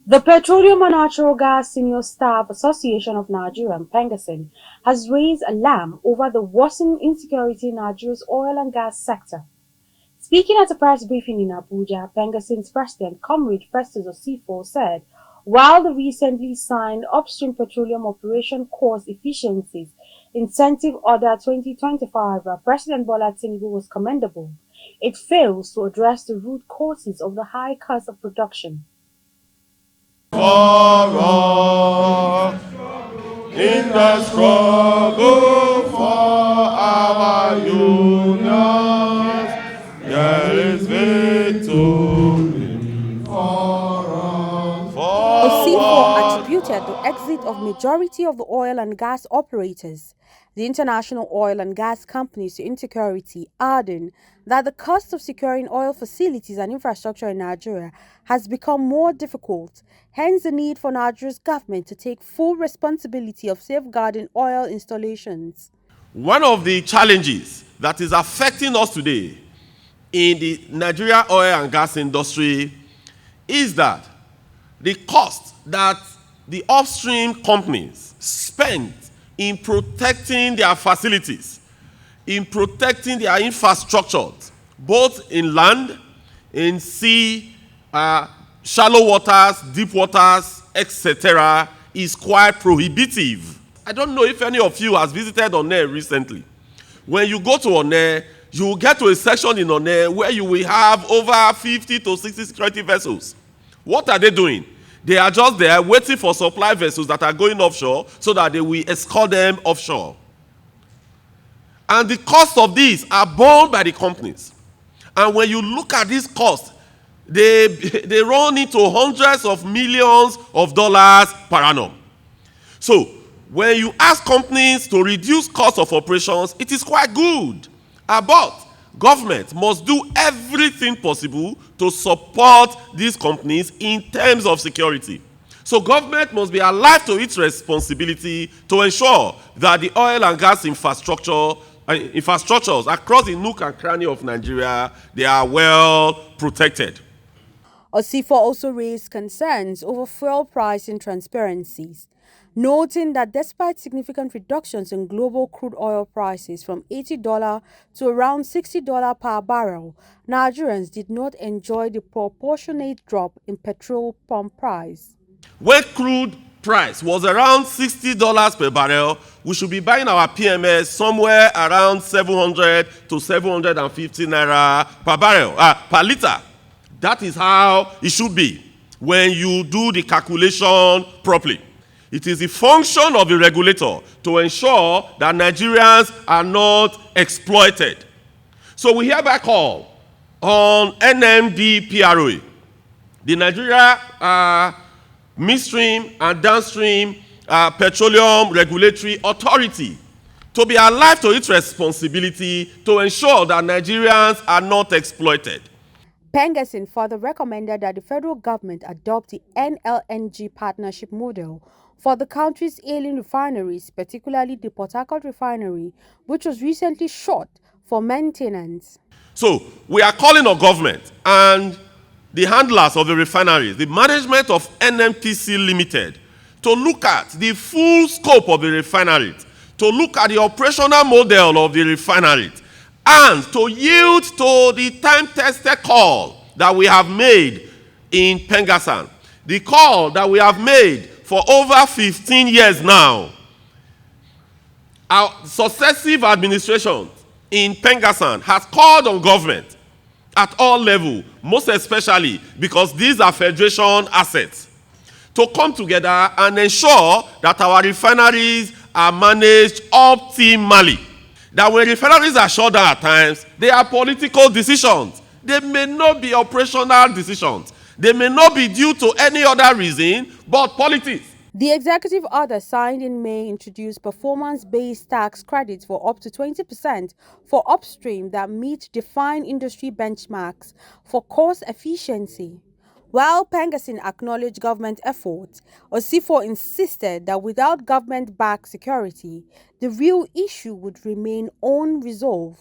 The Petroleum and Natural Gas Senior Staff Association of Nigeria, Pengassan, has raised alarm over the worsening insecurity in Nigeria's oil and gas sector. Speaking at a press briefing in Abuja, Pengassan's president, Comrade Festus Osifo, said, while the recently signed Upstream Petroleum Operation Cost Efficiencies Incentive Order 2025 by President Bola Tinubu was commendable, it fails to address the root causes of the high cost of production. For all in the struggle for our unions, there is victory for us. Osifo attributed the exit of majority of the oil and gas operators, the international oil and gas companies, to insecurity, adding that the cost of securing oil facilities and infrastructure in Nigeria has become more difficult, hence the need for Nigeria's government to take full responsibility of safeguarding oil installations. One of the challenges that is affecting us today in the Nigeria oil and gas industry is that the cost that the upstream companies spend in protecting their facilities, in protecting their infrastructures, both in land, in sea, shallow waters, deep waters, etc., is quite prohibitive. I don't know if any of you has visited Onne recently. When you go to Onne, you will get to a section in Onne where you will have over 50 to 60 security vessels. What are they doing? They are just there waiting for supply vessels that are going offshore so that they will escort them offshore. And the cost of these are borne by the companies. And when you look at this cost, they run into hundreds of millions of dollars per annum. So when you ask companies to reduce cost of operations, it is quite good. But government must do everything possible to support these companies in terms of security. So government must be alive to its responsibility to ensure that the oil and gas infrastructures across the nook and cranny of Nigeria, they are well protected. Osifo also raised concerns over fuel pricing transparencies, noting that despite significant reductions in global crude oil prices from $80 to around $60 per barrel, Nigerians did not enjoy the proportionate drop in petrol pump price. When crude price was around $60 per barrel, we should be buying our PMS somewhere around 700 to 750 naira per barrel, per liter. That is how it should be when you do the calculation properly. It is the function of the regulator to ensure that Nigerians are not exploited. So we hereby call on NMDPROA, the Nigeria Midstream and Downstream Petroleum Regulatory Authority, to be alive to its responsibility to ensure that Nigerians are not exploited. Pengassan further recommended that the federal government adopt the NLNG partnership model for the country's ailing refineries, particularly the Port Harcourt refinery, which was recently shut for maintenance. So we are calling on government and the handlers of the refineries, the management of NMPC Limited, to look at the full scope of the refineries, to look at the operational model of the refineries, and to yield to the time-tested call that we have made in Pengassan, the call that we have made for over 15 years now. Our successive administrations in Pengassan has called on government at all levels, most especially because these are federation assets, to come together and ensure that our refineries are managed optimally. That when refineries are shut down at times, they are political decisions. They may not be operational decisions. They may not be due to any other reason but politics. The executive order signed in May introduced performance-based tax credits for up to 20% for upstream that meet defined industry benchmarks for cost efficiency. While Pengassan acknowledged government efforts, Osifo insisted that without government-backed security, the real issue would remain unresolved.